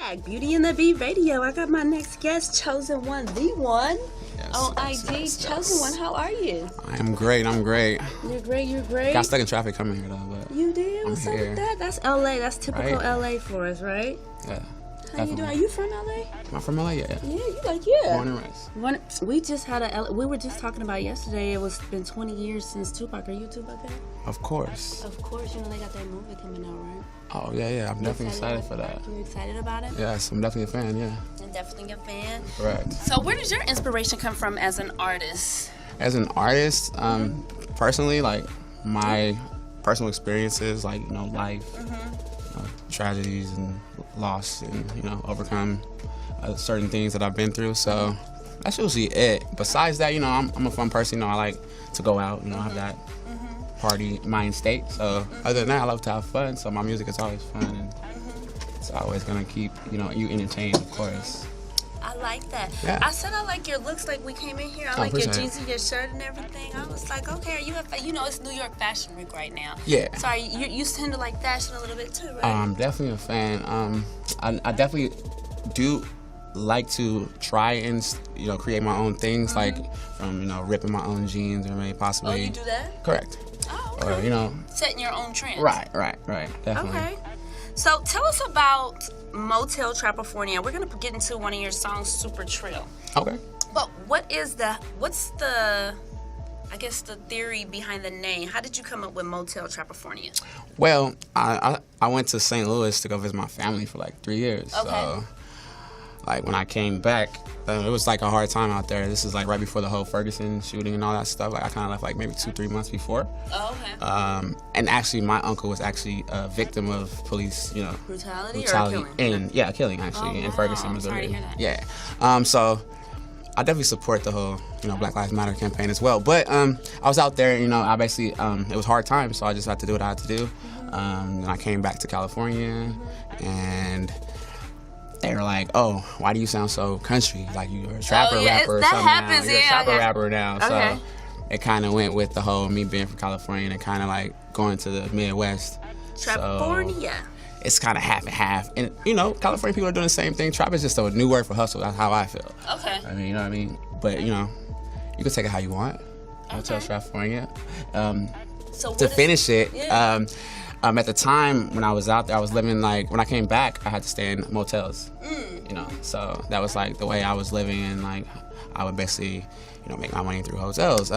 back. Beauty and the Beat Radio. I got my next guest, Chosen One, the one. Yes, on yes, IG. yes, Chosen One, how are you? I'm great. You're great. Got stuck in traffic coming here though, but You did? What's up with that? That's LA. That's typical Right. LA for us, right? yeah. How you doing? Are you from LA? Am I from LA? Yeah. Yeah, you like, yeah. Born and raised. We just had we were just talking about yesterday, it was been 20 years since Tupac. Are you a Tupac fan? Of course. Of course, you know they got that movie coming out, right? Oh yeah. I'm definitely excited for that. You excited about it? Yes, I'm definitely a fan. Yeah. I'm definitely a fan. Correct. So where does your inspiration come from as an artist? As an artist, personally, like my personal experiences, like life, tragedies and loss, and overcome certain things that I've been through. So that's usually it. Besides that, I'm a fun person. I like to go out. Have that party mind state. So other than that, I love to have fun. So my music is always fun, and it's always gonna keep you entertained, of course. I like that. Yeah. I said I like your looks. Like we came in here, I like your jeans and your shirt and everything. I was like, okay, are you it's New York Fashion Week right now. Yeah. So you tend to like fashion a little bit too, right? I'm definitely a fan. I definitely do like to try and create my own things, like from ripping my own jeans or maybe possibly. Oh, you do that? Correct. Oh, okay. Or setting your own trends. Right. Definitely. Okay. So tell us about Motel Trapafornia. We're gonna get into one of your songs, Super Trill. Okay. But what's the theory behind the name? How did you come up with Motel Trapafornia? Well, I went to St. Louis to go visit my family for like 3 years. Okay. So, like when I came back, it was like a hard time out there. This is like right before the whole Ferguson shooting and all that stuff. Like I kind of left like maybe 2-3 months before. Oh, okay. And actually, my uncle was actually a victim of police, brutality or killing? And killing actually in Ferguson, Missouri. Sorry to hear that. Yeah. So I definitely support the whole, Black Lives Matter campaign as well. But I was out there, I basically, it was hard time, so I just had to do what I had to do. And I came back to California, and they were like, "Oh, why do you sound so country? Like you're a trapper rapper or that something happens, now. You're a trapper rapper now." Okay. So it kind of went with the whole me being from California and kind of like going to the Midwest. Trapafornia. So it's kind of half and half. And, California people are doing the same thing. Trap is just a new word for hustle. That's how I feel. Okay. I mean, you know what I mean? But, you can take it how you want. Hotel Trapafornia. So to finish it, yeah. at the time when I was out there, I was living when I came back, I had to stay in motels. So that was like the way I was living, and like I would basically, make my money through hotels.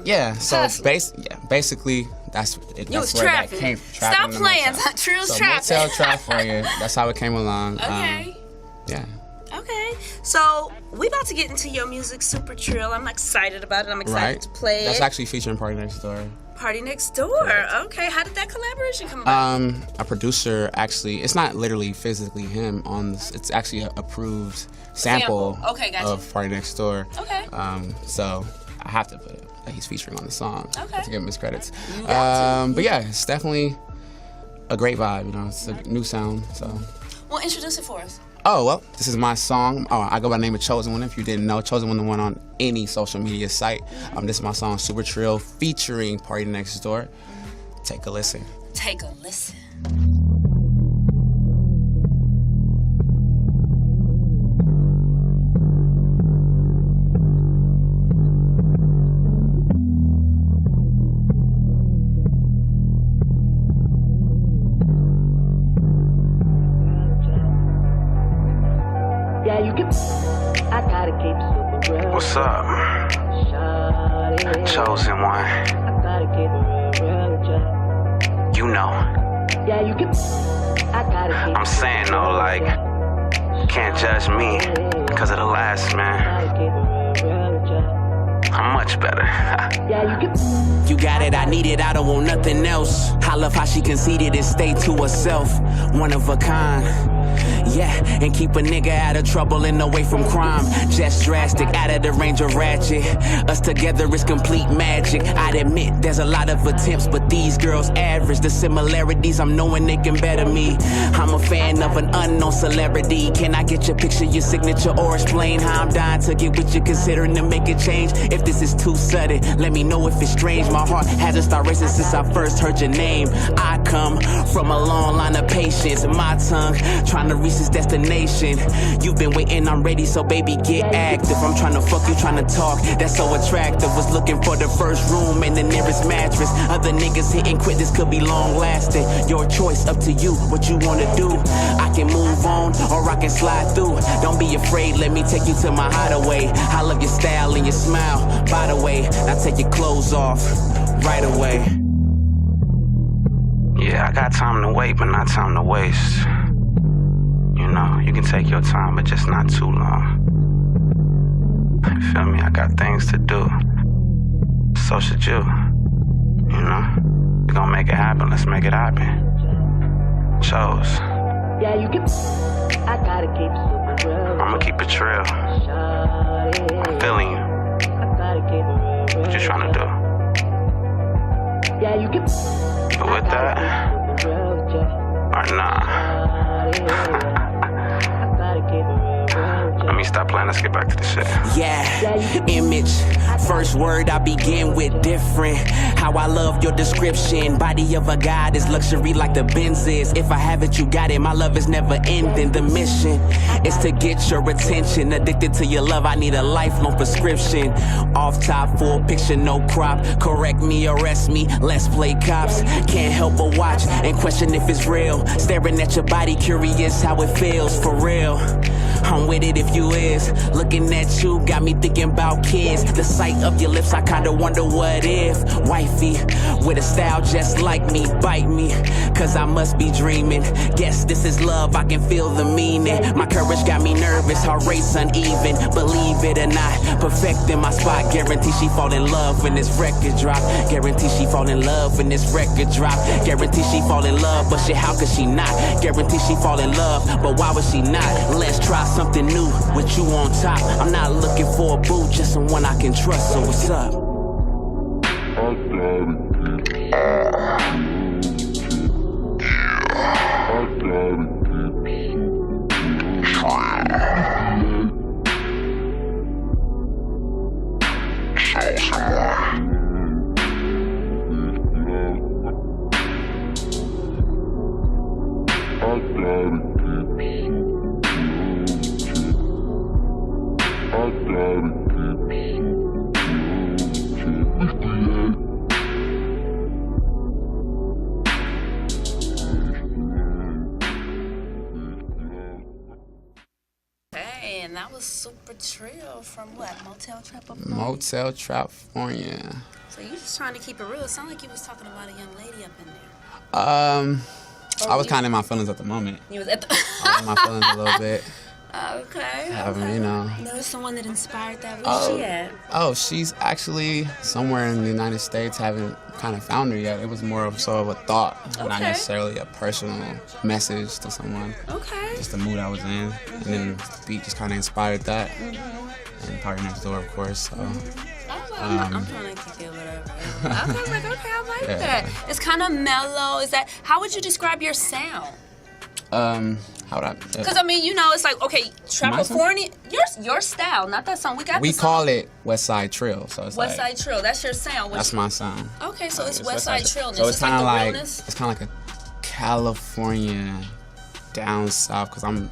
Yeah. So basically that's where that came. Stop playing. Trill's trapping. Motel Trapafornia. That's how it came along. Okay. Yeah. Okay. So we about to get into your music, Super Trill. I'm excited about it. I'm excited to play That's it. actually featuring Party Next Door. Party Next Door. Okay. How did that collaboration come about? A producer actually. It's not literally physically him on this. It's actually an approved sample. Okay, gotcha. Of Party Next Door. Okay. So I have to put it that he's featuring on the song. Okay. To give him his credits. You got to. But yeah, it's definitely a great vibe. It's a new sound. So. Well, introduce it for us. Oh, well, this is my song. I go by the name of Chosen One. If you didn't know, Chosen One, the one on any social media site. This is my song, Super Trill, featuring Party Next Door. Take a listen. Take a listen. I gotta keep super real. What's up? Chosen One. I gotta keep it real. You know. Yeah, I gotta keep I'm saying though, like, you can't judge me because of the last, man. I'm much better. You got it, I need it, I don't want nothing else. I love how she conceited and stay to herself. One of a kind. Yeah, and keep a nigga out of trouble and away from crime. Just drastic, out of the range of ratchet. Us together is complete magic. I'd admit there's a lot of attempts, but these girls average. The similarities, I'm knowing they can better me. I'm a fan of an unknown celebrity. Can I get your picture, your signature, or explain how I'm dying to get with you, considering to make a change? If if this is too sudden. Let me know if it's strange. My heart hasn't started racing since I first heard your name. I come from a long line of patience. My tongue trying to reach its destination. You've been waiting, I'm ready, so baby, get active. I'm trying to fuck you, trying to talk. That's so attractive. Was looking for the first room and the nearest mattress. Other niggas hitting quit, this could be long lasting. Your choice, up to you, what you wanna do. I can move on or I can slide through. Don't be afraid, let me take you to my hideaway. I love your style and your smile. By the way, now take your clothes off right away. Yeah, I got time to wait, but not time to waste. You know, you can take your time, but just not too long. You feel me? I got things to do. So should you. You know? We're gonna make it happen, let's make it happen. Chose. Yeah, you can. I gotta keep super real. I'ma keep it real. I'm feeling you. I gotta keep it real. What you trying to do? Yeah, you can. You with that? Or nah? Let me stop playing, let's get back to the shit. Yeah, image. First word I begin with different. How I love your description. Body of a god is luxury like the Benz is. If I have it, you got it. My love is never ending. The mission is to get your attention. Addicted to your love, I need a lifelong prescription. Off top, full picture, no crop. Correct me, arrest me, let's play cops. Can't help but watch and question if it's real. Staring at your body, curious how it feels. For real, I'm with it if you is. Looking at you got me thinking about kids. The sight of your lips, I kinda wonder what if. Wifey, with a style just like me, bite me, cause I must be dreaming. Guess this is love, I can feel the meaning. My courage got me nervous, heart rate's uneven. Believe it or not, perfecting my spot. Guarantee she fall in love when this record drop. Guarantee she fall in love when this record drop. Guarantee she fall in love, but shit, how could she not? Guarantee she fall in love, but why would she not? Let's try something new with you on top. I'm not looking for a boo, just someone I can trust, so what's up? And that was Super Trio from what? Motel Trap? Motel Trapfornia. So you just trying to keep it real. It sounded like you was talking about a young lady up in there. I was kind of in my feelings at the moment. You was at the... I was in my feelings a little bit. Okay. You know. There was someone that inspired that. Where's she at? Oh, she's actually somewhere in the United States. Haven't kind of found her yet. It was more of sort of a thought, not necessarily a personal message to someone. Okay. Just the mood I was in, and then the beat just kind of inspired that. And Party Next Door, of course. So. I'm trying to kick it, whatever. I was like, okay, I like that. It's kind of mellow. Is that? How would you describe your sound? How would I? Because I mean, you know, it's like, okay, Trapfornia, your style, not that song. We call it West Side Trill, so it's West Side Trill. That's your sound. That's my sound. Okay, so it's West Side Trill. So it's kind of like a California down south, because I'm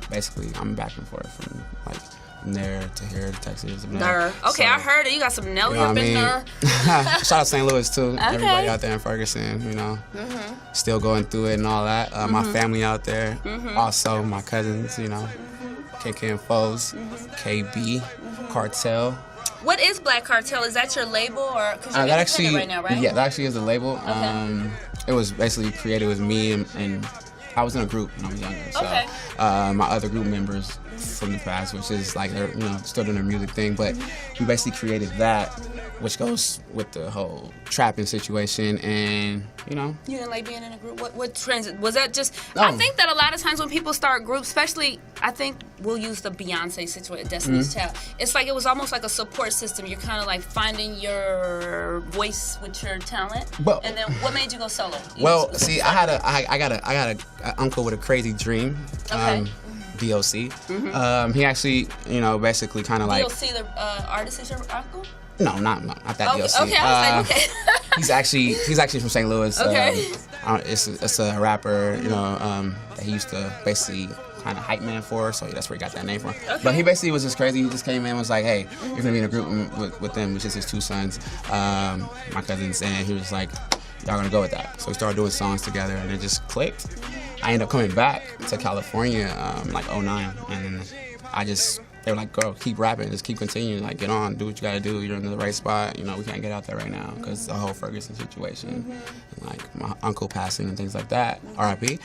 back and forth from like from there to here to Texas. Okay, so, I heard it. You got some Nelly up in there. Shout out St. Louis too. Okay. Everybody out there in Ferguson, you know, still going through it and all that. My family out there, also my cousins, you know, KK and Foes, KB, Cartel. What is Black Cartel? Is that your label or? Cause you're that actually, right now, right? Yeah, that actually is the label. Okay. It was basically created with me and I was in a group when I was younger. So my other group members from the past, which is like they're still doing their music thing, but we basically created that, which goes with the whole trapping situation, and you didn't like being in a group. What trends was that? Just I think that a lot of times when people start groups, especially I think we'll use the Beyonce situation, Destiny's Child. It's like it was almost like a support system. You're kind of like finding your voice with your talent. And then what made you go solo? See, I got an uncle with a crazy dream. DOC. He actually, basically kind of like... DOC, the artist, is your uncle? No, not that DLC. Okay, I was like, okay. He's actually from St. Louis. Okay. It's a rapper, that he used to basically kind of hype man for, so that's where he got that name from. Okay. But he basically was just crazy. He just came in and was like, hey, you're gonna be in a group with them, which is his 2 sons, my cousins, and he was like, y'all gonna go with that. So we started doing songs together, and it just clicked. I ended up coming back to California like 2009, and they were like, girl, keep rapping, just keep continuing, like, get on, do what you gotta do, you're in the right spot, we can't get out there right now, because the whole Ferguson situation, and, like, my uncle passing and things like that, R.I.P.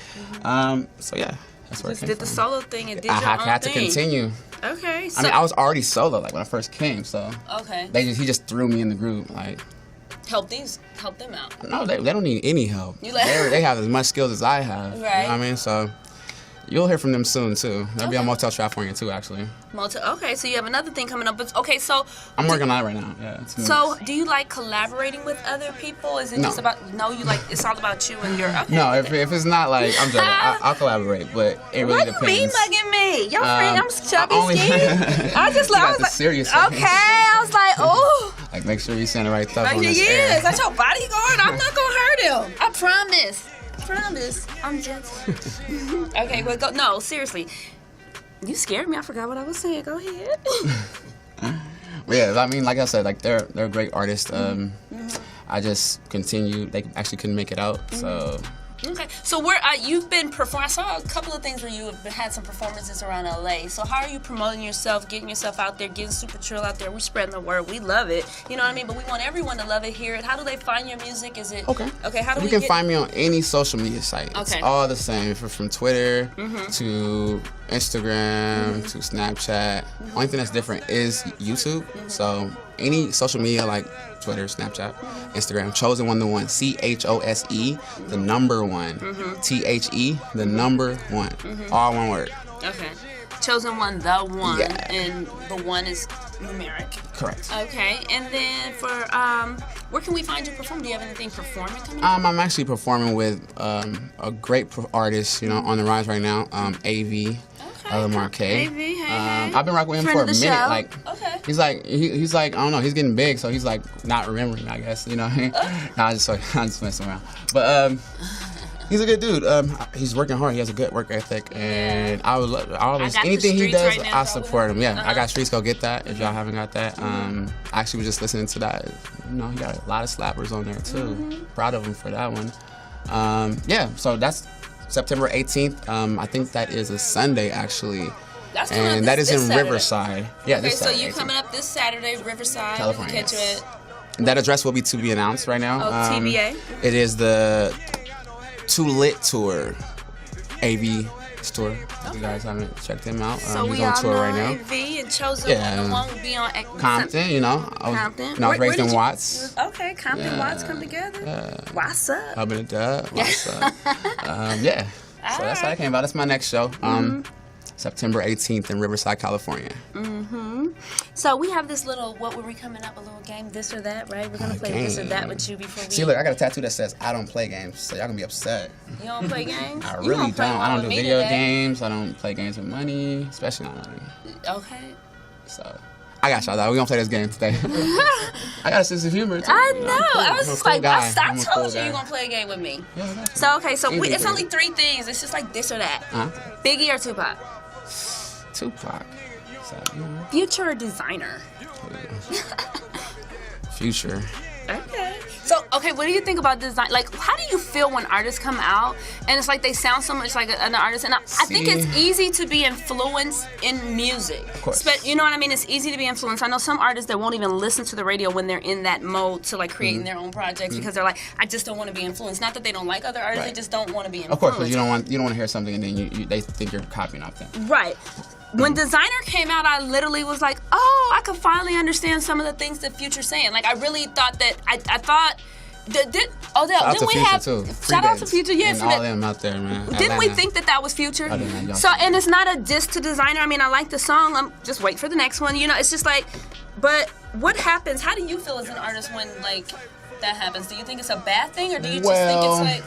So yeah, that's where it came did the from. solo thing and did I your own had thing. to continue. Okay. So, I mean, I was already solo, like, when I first came, so. Okay. He just threw me in the group, like. Help them out. No, they don't need any help. You like- they have as much skills as I have. Right. You know what I mean? So you'll hear from them soon too. They'll be on Motel California too, actually. Okay, so you have another thing coming up. But okay, so I'm working on it right now. Yeah. So do you like collaborating with other people? Is it just about it's all about you and your okay. No, if it's not like I'm joking, I'll collaborate, but it really what depends. What do you mean mugging me? Your friend, I'm chubby skinny. I just like, I was the like, serious okay. I was like, oh. Like, make sure you send the right stuff on this Yes, air. that's your bodyguard. I'm not gonna hurt him. I promise. I'm gentle. Okay, well, go. No, seriously. You scared me. I forgot what I was saying. Go ahead. Yeah, I mean, like I said, like they're great artists. I just continue. They actually couldn't make it out, so. Okay, so you've been performing. I saw a couple of things where you have had some performances around LA. So how are you promoting yourself, getting yourself out there, getting Super Trill out there? We're spreading the word. We love it. You know what I mean? But we want everyone to love it, hear it. How do they find your music? Is it okay? How do you can find me on any social media site. Okay. It's all the same, from Twitter to Instagram to Snapchat. Only thing that's different is YouTube. So any social media like Twitter, Snapchat, Instagram, Chosen One the One, CHOSE, the number 1, THE, the number 1, all one word. Okay, Chosen One, the one, yeah. And the one is numeric. Correct. Okay, and then for where can we find you perform? Do you have anything performing coming up? I'm actually performing with a great artist, on the rise right now, AV. Marquet. I've been rocking with him for a minute. Show. Like, he's like, I don't know, he's getting big, so he's like not remembering, I guess, Nah, I'm just messing around. But he's a good dude. He's working hard. He has a good work ethic, and anything he does, I support him. Yeah, I got Streets. Go get that if y'all haven't got that. I actually was just listening to that. He got a lot of slappers on there too. Proud of him for that one. So that's September 18th. I think that is a Sunday, actually. That's and that is in Riverside. Yeah, okay, this so Saturday, you coming up this Saturday, Riverside. California. Catch you at that address will be to be announced right now. TBA. It is the Too Lit Tour, AV tour. If you guys haven't checked him out, so he's we on all tour know right now. AV and Chosen One will be on Compton. Compton. I was raised in Watts. Okay, Compton Watts come together. What's up? Hubbing it up. What's up? Yeah. So that's how it came about. That's my next show. September 18th in Riverside, California. So we have this little, what were we coming up, a little game, this or that, right? We're going to play this or that with you before we... See, look, I got a tattoo that says, I don't play games, so y'all going to be upset. You don't play games? I really don't. I don't do video games. I don't play games with money, especially not money. Okay. So... I got y'all though. We're gonna play this game today. I got a sense of humor too. I know. Cool. I was just like, I told you you're gonna play a game with me. Yeah, so it's only 3 things. It's just like this or that. Biggie or Tupac? Tupac. So, Future or designer? Future. Okay. So, what do you think about design? Like, how do you feel when artists come out and it's like they sound so much like an artist? And I think it's easy to be influenced in music. Of course. You know what I mean? It's easy to be influenced. I know some artists that won't even listen to the radio when they're in that mode to like creating their own projects because they're like, I just don't want to be influenced. Not that they don't like other artists, they just don't want to be influenced. Of course, because you don't want to hear something and then they think you're copying off them. Right. When Designer came out, I literally was like, oh, I could finally understand some of the things that Future's saying. Like, I really thought that, I thought, didn't we have, shout out to Future, and all them out there, man. Didn't we think that was Future? So, and it's not a diss to Designer. I mean, I like the song. I'm just wait for the next one. It's just like, but what happens? How do you feel as an artist when, like, that happens? Do you think it's a bad thing, or do you just think it's like...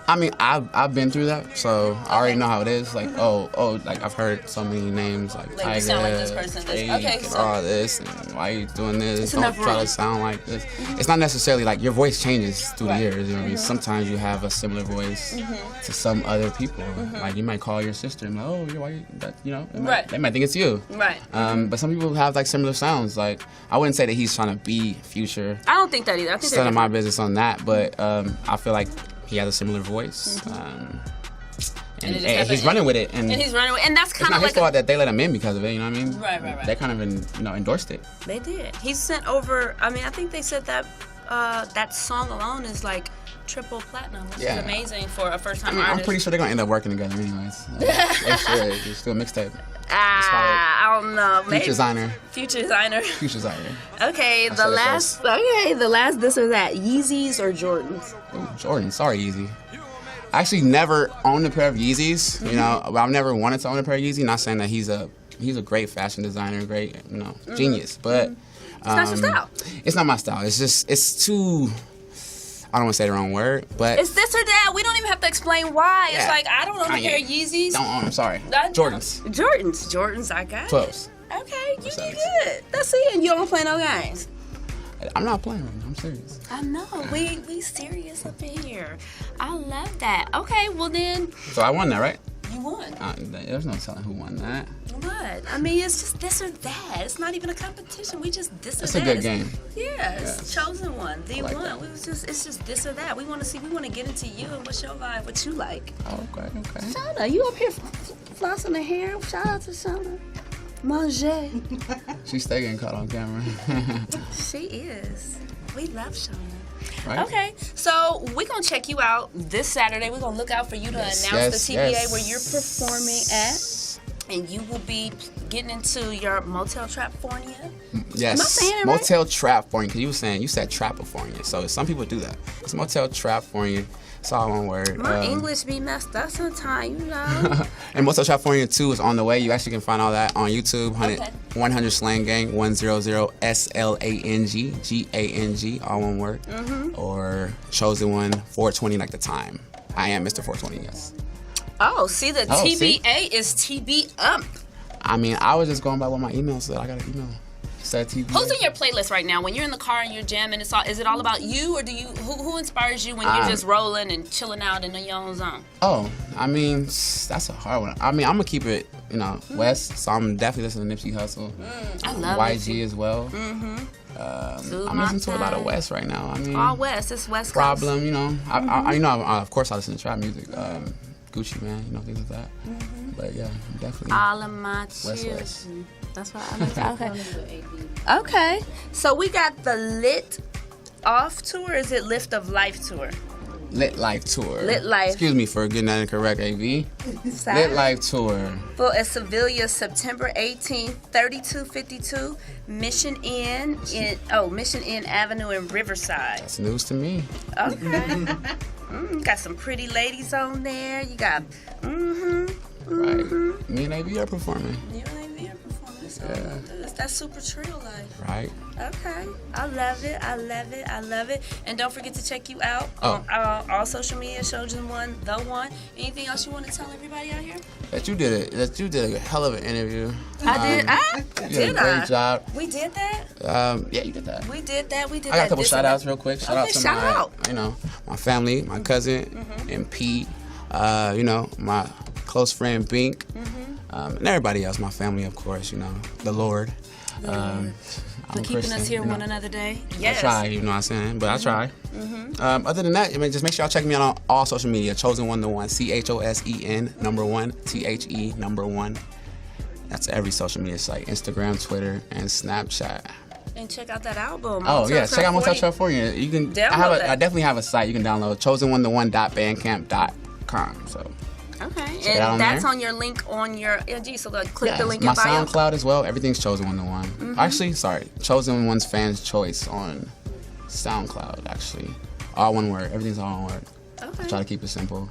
I mean, I've been through that, so I already know how it is. Like, like I've heard so many names like Like, you Tiger, sound like this person. Drake, Okay, and so all this, and why you doing this? It's Don't enough try room. to sound like this. It's not necessarily like your voice changes through the years. You know what I mean? Sometimes you have a similar voice to some other people. Like you might call your sister and be like, oh, you're white. That, you know, they might think it's you. Right. But some people have like similar sounds. Like I wouldn't say that he's trying to be Future. I don't think that either. I think It's they're none of my different. business on that, but I feel like he has a similar voice. And it just happened- he's running with it, and And he's running with, and that's it's kind not of his like fault that they let him in because of it. You know what I mean? Right. They kind of endorsed it. They did. He sent over. I mean, I think they said that that song alone is like triple platinum, which is amazing for a first time artist. I'm pretty sure they're gonna end up working together anyways. They should. It's still a mixtape. I don't know. Maybe. Future designer. Future designer. Future designer. Okay, I the said it last. first. Okay, the last. This or that. Yeezys or Jordans? Ooh, Jordan, sorry, Yeezy. I actually never owned a pair of Yeezys. You know, I've never wanted to own a pair of Yeezy. Not saying that he's a great fashion designer, great genius, but It's not your style. It's not my style. It's too. I don't want to say the wrong word, but It's this or that. We don't even have to explain why. It's Yeah. like I don't own a Kanye. pair of Yeezys. Don't own them. Sorry, I- Jordans. Jordans. I got it. 12s. Okay, you that did makes good. That's it. And you don't play no games. I'm not playing right now. I'm serious. I know. We serious up in here. I love that. Okay, well then So I won that, right? you won. There's no telling who won that. What? I mean, it's just this or that. It's not even a competition. We just this or It's that. a good game. Yeah, it's chosen one. The like one. that. It's just this or that. We want to get into you and what's your vibe, what you like. Oh, okay. Shauna, you up here flossing the hair. Shout out to Shauna. Manger. She's still getting caught on camera. She is. We love Shauna. Right? Okay, so we're going to check you out this Saturday. We're going to look out for you to announce the TBA where you're performing at. And you will be getting into your Motel Trapfornia. Yes. Am I saying it right? Motel Trapfornia, because you said Trapafornia. So some people do that. It's Motel Trapfornia. It's all one word. My English be messed up sometimes, you know. And Motel Trapfornia 2 is on the way. You actually can find all that on YouTube. 100 Slang Gang, 100 SLANG, GANG, all one word. Or Chosen One, 420 like the time. I am Mr. 420, yes. Oh, see, the Oh, TBA is TB up. I mean, I was just going by what my email said. I got an email. Said TBA. Who's in your playlist right now? When you're in the car and you're jamming, is it all about you, or do you who inspires you when you're just rolling and chilling out in your own zone? Oh, I mean, that's a hard one. I mean, I'm gonna keep it, West. So I'm definitely listening to Nipsey Hussle. I love YG as well. Soothe I'm my listening to a lot of time. West right now. I mean, All West. It's West Coast. Problem, of course I listen to trap music. Gucci Man, things like that. But yeah, definitely. All of my West. children. That's what I like. Okay. Okay. So we got the Lit Off tour. Or is it Lift of Life tour? Lit Life Tour. Lit Life. Excuse me for getting that incorrect, AV. Sorry. Lit Life Tour. For Sevilla, September 18th, 3252 Mission Inn Avenue in Riverside. That's news to me. Okay. You got some pretty ladies on there. You got Right. Me and AV are performing. You ain't there performing. So Yeah. it's that super trio life. Right. Okay. I love it. I love it. I love it. And don't forget to check you out Oh. on all social media, Chosen One, The One. Anything else you want to tell everybody out here? That you did a hell of an interview. I did. You did a great job. We did that. Yeah, you did that. We did that. I got a couple shout outs real quick. Shout out to shout my, out. my family, my cousin, and Pete, my close friend Bink, and everybody else, my family, of course, the Lord. For keeping us here one another day. Yes. I try, you know what I'm saying? But I try. Other than that, just make sure y'all check me out on all social media. Chosen One the One. CHOSEN #1 THE #1. That's every social media site: Instagram, Twitter, and Snapchat. And check out that album. Oh yeah, check out Motel Trapfornia. You can. Download that. I definitely have a site you can download. chosenonethone.bandcamp.com. So. Okay, it out on and that's there. on your link on your LG. So click the link my in bio. SoundCloud as well. Everything's Chosen One the One. Actually, sorry, Chosen One's Fans Choice on SoundCloud. Actually, all one word. Everything's all one word. Okay. I try to keep it simple.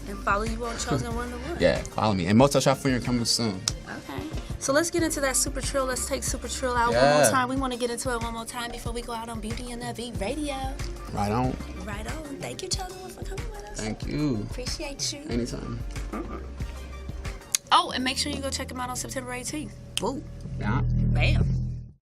And follow you on Chosen One the One. Yeah, follow me. And Motel Trapfornia coming soon. Okay. So let's get into that Super Trill. Let's take Super Trill out one more time. We want to get into it one more time before we go out on Beauty and the Beat Radio. Right on. Right on. Thank you, Chosen, for coming with us. Thank you. Appreciate you. Anytime. Oh, and make sure you go check him out on September 18th. Woo. Yeah. Bam.